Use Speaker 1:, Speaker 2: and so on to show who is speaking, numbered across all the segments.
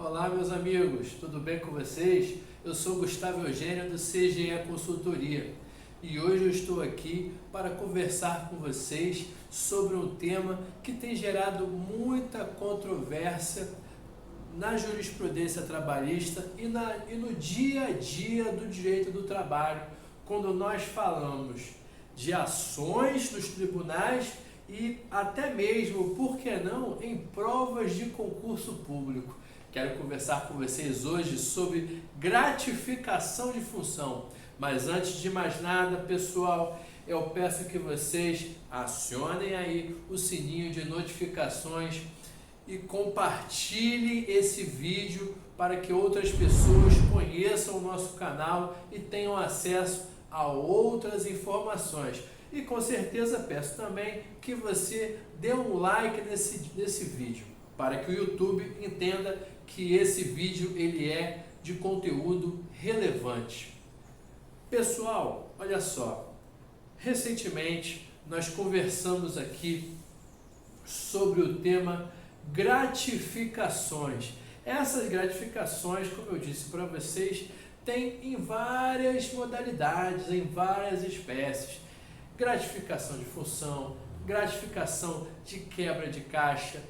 Speaker 1: Olá, meus amigos, tudo bem com vocês? Eu sou Gustavo Eugênio do CGE Consultoria e hoje eu estou aqui para conversar com vocês sobre um tema que tem gerado muita controvérsia na jurisprudência trabalhista e no dia a dia do direito do trabalho, quando nós falamos de ações nos tribunais e até mesmo, por que não, em provas de concurso público. Quero conversar com vocês hoje sobre gratificação de função. Mas antes de mais nada, pessoal, eu peço que vocês acionem aí o sininho de notificações e compartilhem esse vídeo para que outras pessoas conheçam o nosso canal e tenham acesso a outras informações. E com certeza peço também que você dê um like nesse vídeo, para que o YouTube entenda que esse vídeo ele é de conteúdo relevante. Pessoal, olha só, recentemente nós conversamos aqui sobre o tema gratificações. Essas gratificações, como eu disse para vocês, tem em várias modalidades, em várias espécies. Gratificação de função, gratificação de quebra de caixa,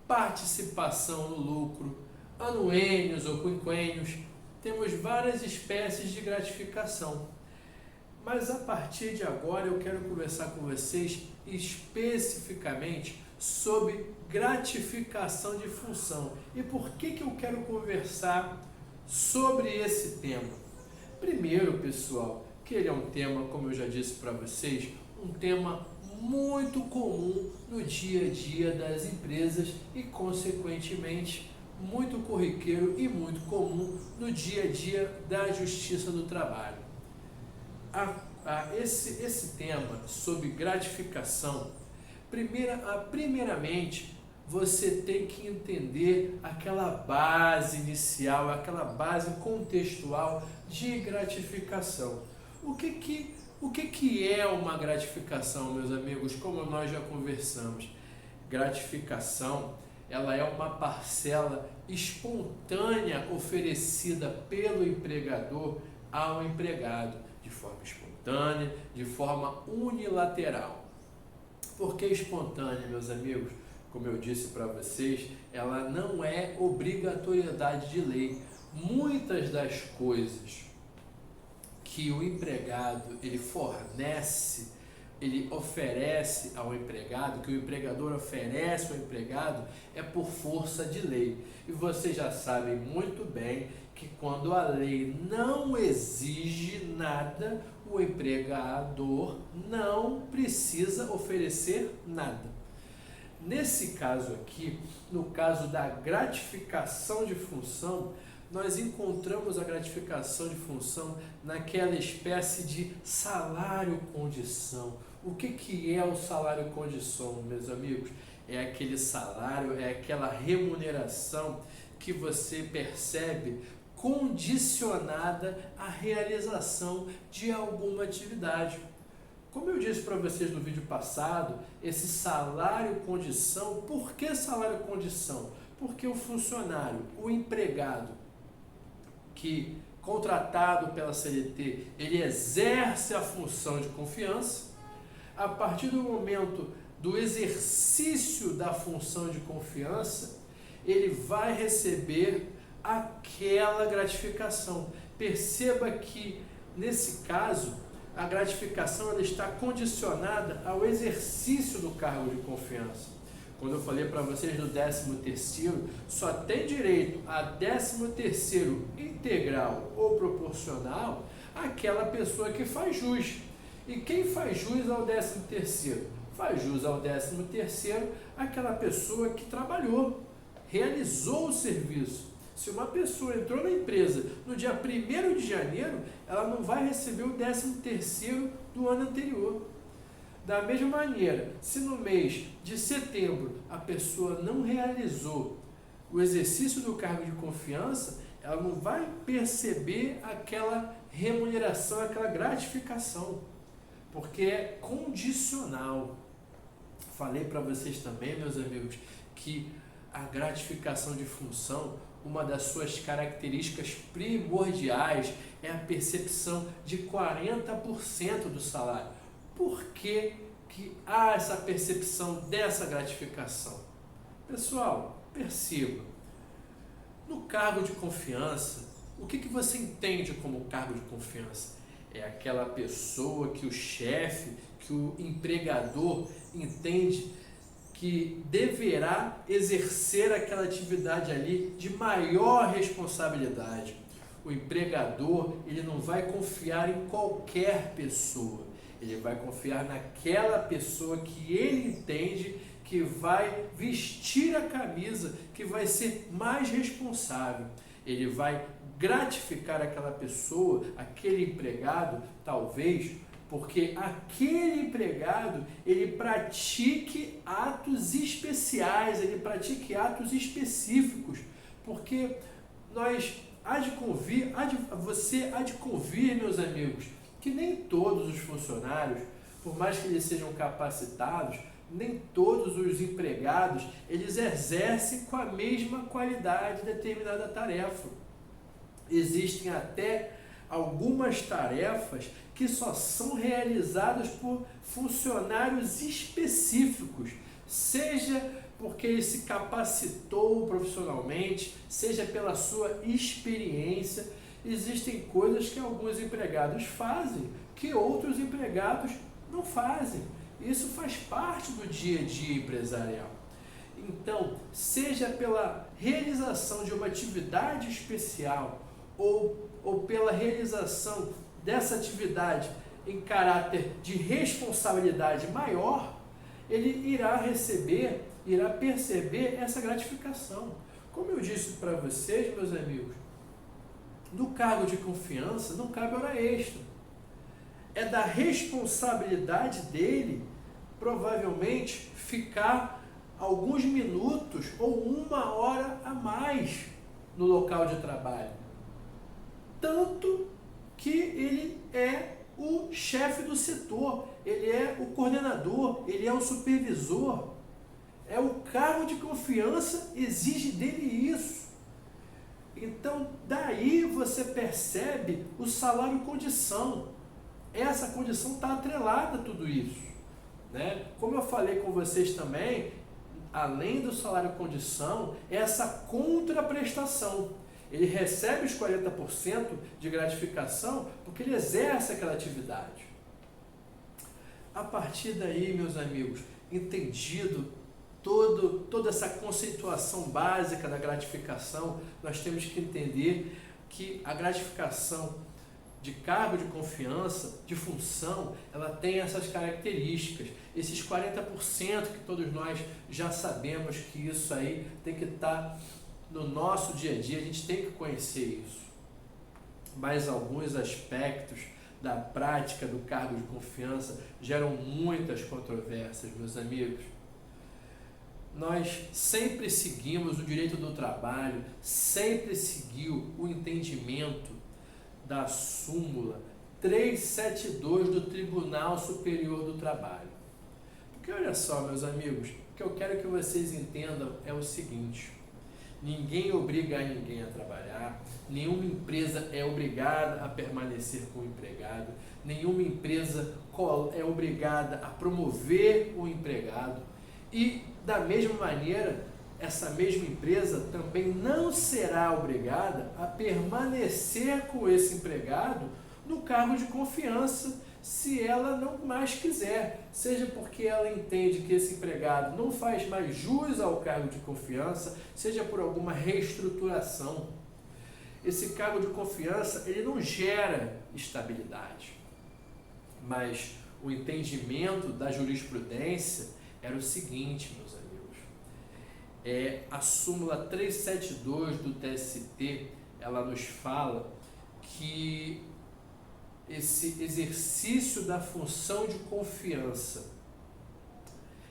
Speaker 1: participação no lucro, anuênios ou quinquênios. Temos várias espécies de gratificação. Mas a partir de agora eu quero conversar com vocês especificamente sobre gratificação de função. E por que eu quero conversar sobre esse tema? Primeiro, pessoal, que ele é um tema, como eu já disse para vocês, um tema muito comum no dia a dia das empresas e, consequentemente, muito corriqueiro e muito comum no dia a dia da Justiça do Trabalho. Esse tema sobre gratificação, primeiramente, você tem que entender aquela base inicial, aquela base contextual de gratificação. O que é uma gratificação, meus amigos? Como nós já conversamos, gratificação, ela é uma parcela espontânea oferecida pelo empregador ao empregado, de forma espontânea, de forma unilateral. Por que espontânea, meus amigos? Como eu disse para vocês, ela não é obrigatoriedade de lei. Muitas das coisas que o empregado ele fornece, ele oferece ao empregado, que o empregador oferece ao empregado, é por força de lei. E vocês já sabem muito bem que quando a lei não exige nada, o empregador não precisa oferecer nada. Nesse caso aqui, no caso da gratificação de função, nós encontramos a gratificação de função naquela espécie de salário-condição. O que é o salário-condição, meus amigos? É aquele salário, é aquela remuneração que você percebe condicionada à realização de alguma atividade. Como eu disse para vocês no vídeo passado, esse salário-condição, por que salário-condição? Porque o funcionário, o empregado, que contratado pela CLT, ele exerce a função de confiança. A partir do momento do exercício da função de confiança, ele vai receber aquela gratificação. Perceba que, nesse caso, a gratificação ela está condicionada ao exercício do cargo de confiança. Quando eu falei para vocês do 13º, só tem direito a 13º integral ou proporcional aquela pessoa que faz jus. E quem faz jus ao 13º? Faz jus ao 13º aquela pessoa que trabalhou, realizou o serviço. Se uma pessoa entrou na empresa no dia 1º de janeiro, ela não vai receber o 13º do ano anterior. Da mesma maneira, se no mês de setembro a pessoa não realizou o exercício do cargo de confiança, ela não vai perceber aquela remuneração, aquela gratificação, porque é condicional. Falei para vocês também, meus amigos, que a gratificação de função, uma das suas características primordiais é a percepção de 40% do salário. Por que há essa percepção dessa gratificação? Pessoal, perceba, no cargo de confiança, o que você entende como cargo de confiança? É aquela pessoa que o chefe, que o empregador entende que deverá exercer aquela atividade ali de maior responsabilidade. O empregador, ele não vai confiar em qualquer pessoa, ele vai confiar naquela pessoa que ele entende que vai vestir a camisa, que vai ser mais responsável. Ele vai gratificar aquela pessoa, aquele empregado, talvez, porque aquele empregado, ele pratique atos especiais, ele pratique atos específicos, porque você há de convir, meus amigos, que nem todos os funcionários, por mais que eles sejam capacitados, nem todos os empregados, eles exercem com a mesma qualidade determinada tarefa. Existem até algumas tarefas que só são realizadas por funcionários específicos, seja porque ele se capacitou profissionalmente, seja pela sua experiência. Existem coisas que alguns empregados fazem, que outros empregados não fazem. Isso faz parte do dia a dia empresarial. Então, seja pela realização de uma atividade especial ou pela realização dessa atividade em caráter de responsabilidade maior, ele irá perceber essa gratificação. Como eu disse para vocês, meus amigos, no cargo de confiança não cabe hora extra. É da responsabilidade dele, provavelmente, ficar alguns minutos ou 1 hora a mais no local de trabalho. Tanto que ele é o chefe do setor, ele é o coordenador, ele é o supervisor. É o cargo de confiança, exige dele isso. Então, daí você percebe o salário condição. Essa condição está atrelada a tudo isso, né? Como eu falei com vocês também, além do salário condição, essa contraprestação. Ele recebe os 40% de gratificação porque ele exerce aquela atividade. A partir daí, meus amigos, entendido toda essa conceituação básica da gratificação, nós temos que entender que a gratificação de cargo de confiança, de função, ela tem essas características. Esses 40% que todos nós já sabemos que isso aí tem que estar no nosso dia a dia, a gente tem que conhecer isso. Mas alguns aspectos da prática do cargo de confiança geram muitas controvérsias, meus amigos. Nós sempre seguimos o direito do trabalho, sempre seguiu o entendimento da súmula 372 do Tribunal Superior do Trabalho. Porque olha só, meus amigos, o que eu quero que vocês entendam é o seguinte: ninguém obriga a ninguém a trabalhar, nenhuma empresa é obrigada a permanecer com o empregado, nenhuma empresa é obrigada a promover o empregado e, da mesma maneira, essa mesma empresa também não será obrigada a permanecer com esse empregado no cargo de confiança se ela não mais quiser, seja porque ela entende que esse empregado não faz mais jus ao cargo de confiança, seja por alguma reestruturação. Esse cargo de confiança, ele não gera estabilidade, mas o entendimento da jurisprudência era o seguinte, meus amigos, a súmula 372 do TST, ela nos fala que esse exercício da função de confiança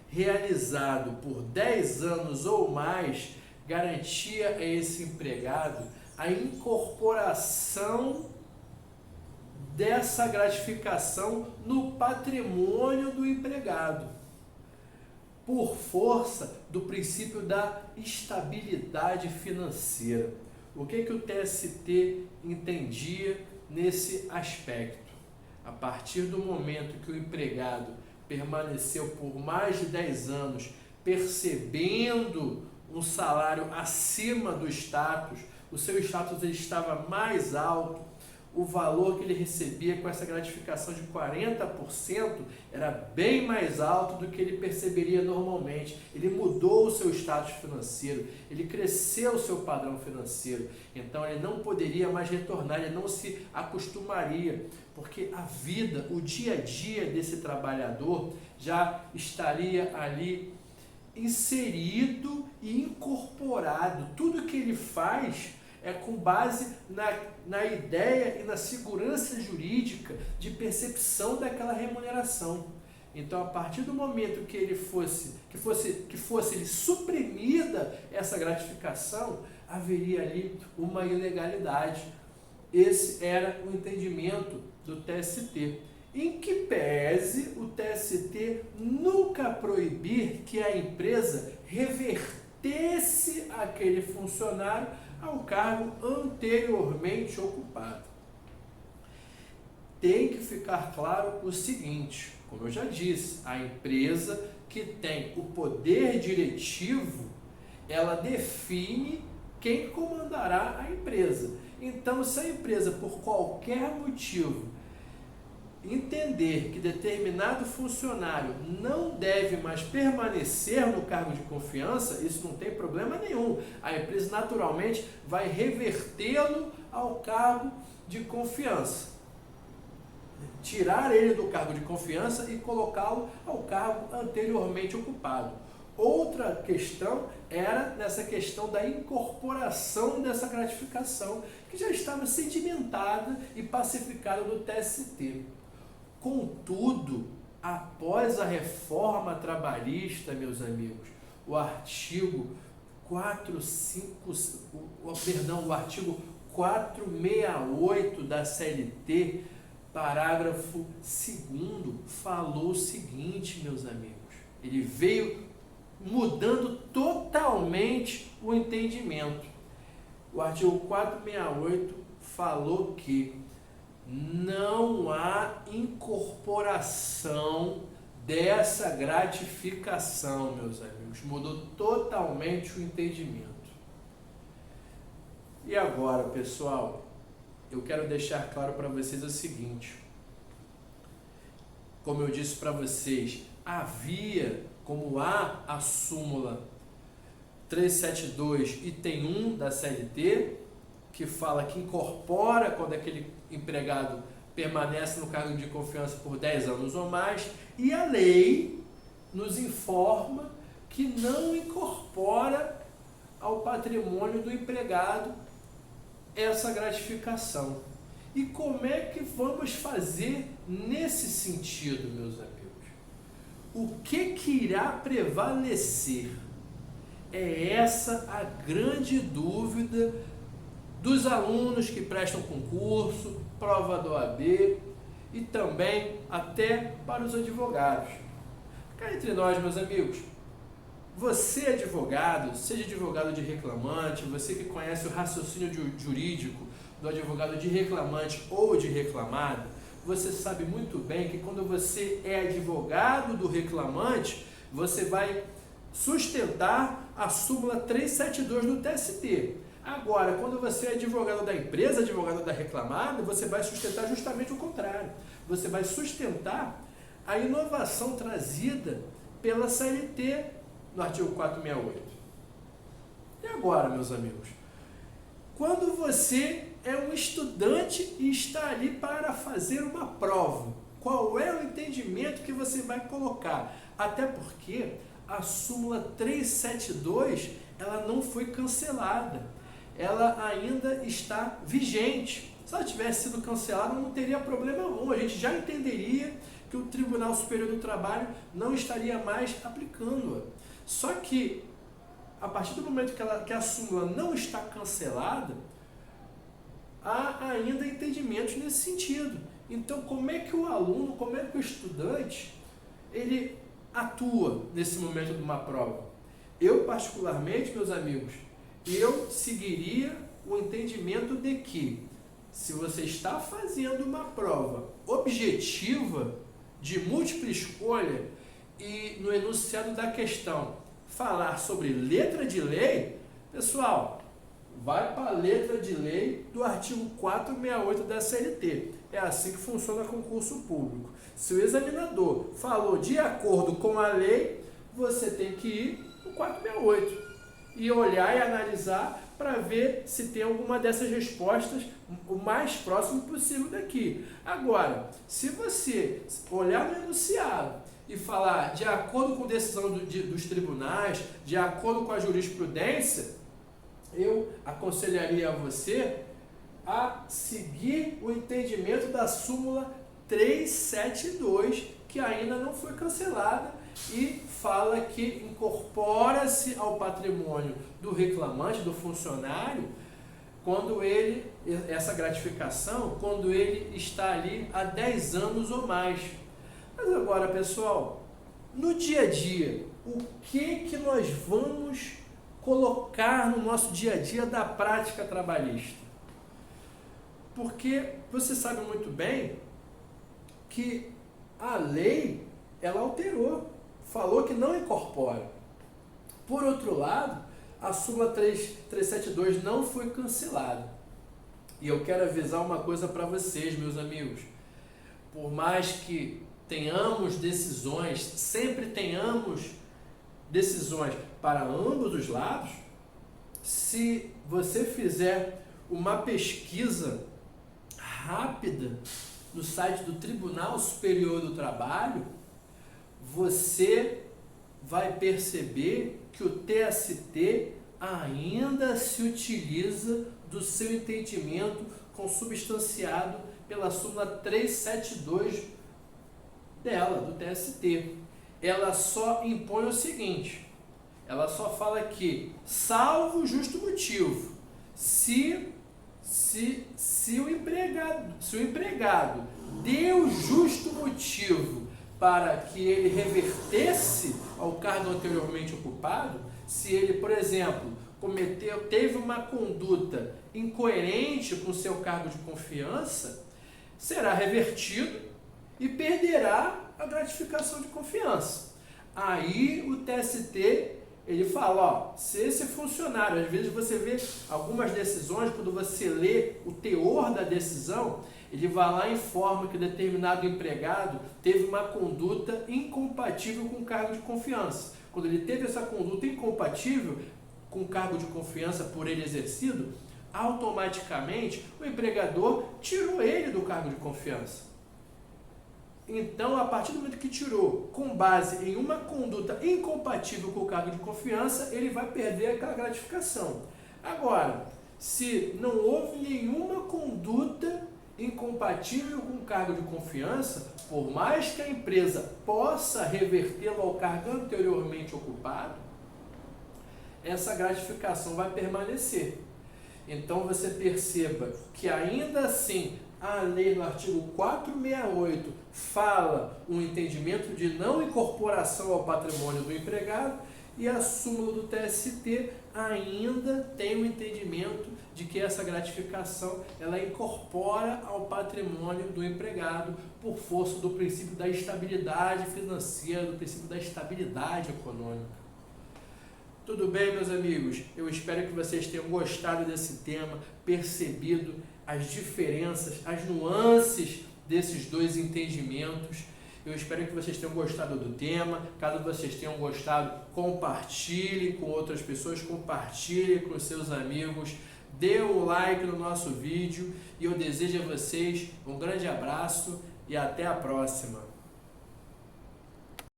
Speaker 1: realizado por 10 anos ou mais garantia a esse empregado a incorporação dessa gratificação no patrimônio do empregado. por força do princípio da estabilidade financeira. O que o TST entendia nesse aspecto? A partir do momento que o empregado permaneceu por mais de 10 anos percebendo um salário acima do status, o seu status ele estava mais alto, o valor que ele recebia com essa gratificação de 40% era bem mais alto do que ele perceberia normalmente. Ele mudou o seu status financeiro, ele cresceu o seu padrão financeiro, então ele não poderia mais retornar, ele não se acostumaria, porque a vida, o dia a dia desse trabalhador já estaria ali inserido e incorporado. Tudo que ele faz é com base na ideia e na segurança jurídica de percepção daquela remuneração. Então, a partir do momento que fosse lhe suprimida essa gratificação, haveria ali uma ilegalidade. Esse era o entendimento do TST. Em que pese o TST nunca proibir que a empresa revertesse aquele funcionário ao cargo anteriormente ocupado. Tem que ficar claro o seguinte, como eu já disse, a empresa que tem o poder diretivo, ela define quem comandará a empresa. Então, se a empresa, por qualquer motivo, entender que determinado funcionário não deve mais permanecer no cargo de confiança, isso não tem problema nenhum. A empresa naturalmente vai revertê-lo ao cargo de confiança. Tirar ele do cargo de confiança e colocá-lo ao cargo anteriormente ocupado. Outra questão era nessa questão da incorporação dessa gratificação, que já estava sedimentada e pacificada no TST. Contudo, após a reforma trabalhista, meus amigos, o artigo 468 da CLT, parágrafo 2º, falou o seguinte, meus amigos. Ele veio mudando totalmente o entendimento. O artigo 468 falou que não há incorporação dessa gratificação, meus amigos. Mudou totalmente o entendimento. E agora, pessoal, eu quero deixar claro para vocês o seguinte. Como eu disse para vocês, como há a súmula 372 e tem um da CLT, que fala que incorpora quando aquele empregado permanece no cargo de confiança por 10 anos ou mais, e a lei nos informa que não incorpora ao patrimônio do empregado essa gratificação. E como é que vamos fazer nesse sentido, meus amigos? O que irá prevalecer? É essa a grande dúvida dos alunos que prestam concurso, prova do OAB e também até para os advogados. Cá entre nós, meus amigos, você advogado, seja advogado de reclamante, você que conhece o raciocínio jurídico do advogado de reclamante ou de reclamado, você sabe muito bem que quando você é advogado do reclamante, você vai sustentar a súmula 372 do TST. Agora, quando você é advogado da empresa, advogado da reclamada, você vai sustentar justamente o contrário. Você vai sustentar a inovação trazida pela CLT no artigo 468. E agora, meus amigos? Quando você é um estudante e está ali para fazer uma prova, qual é o entendimento que você vai colocar? Até porque a súmula 372, ela não foi cancelada. Ela ainda está vigente. Se ela tivesse sido cancelada, não teria problema algum. A gente já entenderia que o Tribunal Superior do Trabalho não estaria mais aplicando-a. Só que, a partir do momento que a súmula não está cancelada, há ainda entendimentos nesse sentido. Então, como é que o aluno, como é que o estudante, ele atua nesse momento de uma prova? Eu, particularmente, meus amigos, eu seguiria o entendimento de que, se você está fazendo uma prova objetiva de múltipla escolha e no enunciado da questão falar sobre letra de lei, pessoal, vai para a letra de lei do artigo 468 da CLT. É assim que funciona concurso público. Se o examinador falou de acordo com a lei, você tem que ir no 468 e olhar e analisar para ver se tem alguma dessas respostas o mais próximo possível daqui. Agora, se você olhar no enunciado e falar de acordo com a decisão dos tribunais, de acordo com a jurisprudência, eu aconselharia a você a seguir o entendimento da súmula 372, que ainda não foi cancelada e fala que incorpora-se ao patrimônio do reclamante, do funcionário, quando essa gratificação, quando ele está ali há 10 anos ou mais. Mas agora, pessoal, no dia a dia, o que nós vamos colocar no nosso dia a dia da prática trabalhista? Porque você sabe muito bem que a lei, ela alterou, falou que não incorpora. Por outro lado, a súmula 372 não foi cancelada. E eu quero avisar uma coisa para vocês, meus amigos. Por mais que tenhamos decisões, sempre tenhamos decisões para ambos os lados, se você fizer uma pesquisa rápida no site do Tribunal Superior do Trabalho, você vai perceber que o TST ainda se utiliza do seu entendimento consubstanciado pela súmula 372 dela, do TST. Ela só impõe o seguinte, ela só fala que, salvo justo motivo, se o empregado deu justo motivo para que ele revertesse ao cargo anteriormente ocupado, se ele, por exemplo, teve uma conduta incoerente com o seu cargo de confiança, será revertido e perderá a gratificação de confiança. Aí o TST, ele fala, se esse funcionário, às vezes você vê algumas decisões, quando você lê o teor da decisão, ele vai lá e informa que determinado empregado teve uma conduta incompatível com o cargo de confiança. Quando ele teve essa conduta incompatível com o cargo de confiança por ele exercido, automaticamente o empregador tirou ele do cargo de confiança. Então, a partir do momento que tirou, com base em uma conduta incompatível com o cargo de confiança, ele vai perder aquela gratificação. Agora, se não houve nenhuma conduta incompatível com o cargo de confiança, por mais que a empresa possa revertê-lo ao cargo anteriormente ocupado, essa gratificação vai permanecer. Então, você perceba que ainda assim, a lei no artigo 468 fala um entendimento de não incorporação ao patrimônio do empregado e a súmula do TST ainda tem o entendimento de que essa gratificação ela incorpora ao patrimônio do empregado por força do princípio da estabilidade financeira, do princípio da estabilidade econômica. Tudo bem, meus amigos? Eu espero que vocês tenham gostado desse tema, percebido as diferenças, as nuances desses dois entendimentos. Eu espero que vocês tenham gostado do tema. Caso vocês tenham gostado, compartilhe com outras pessoas, compartilhe com seus amigos, dê um like no nosso vídeo e eu desejo a vocês um grande abraço e até a próxima.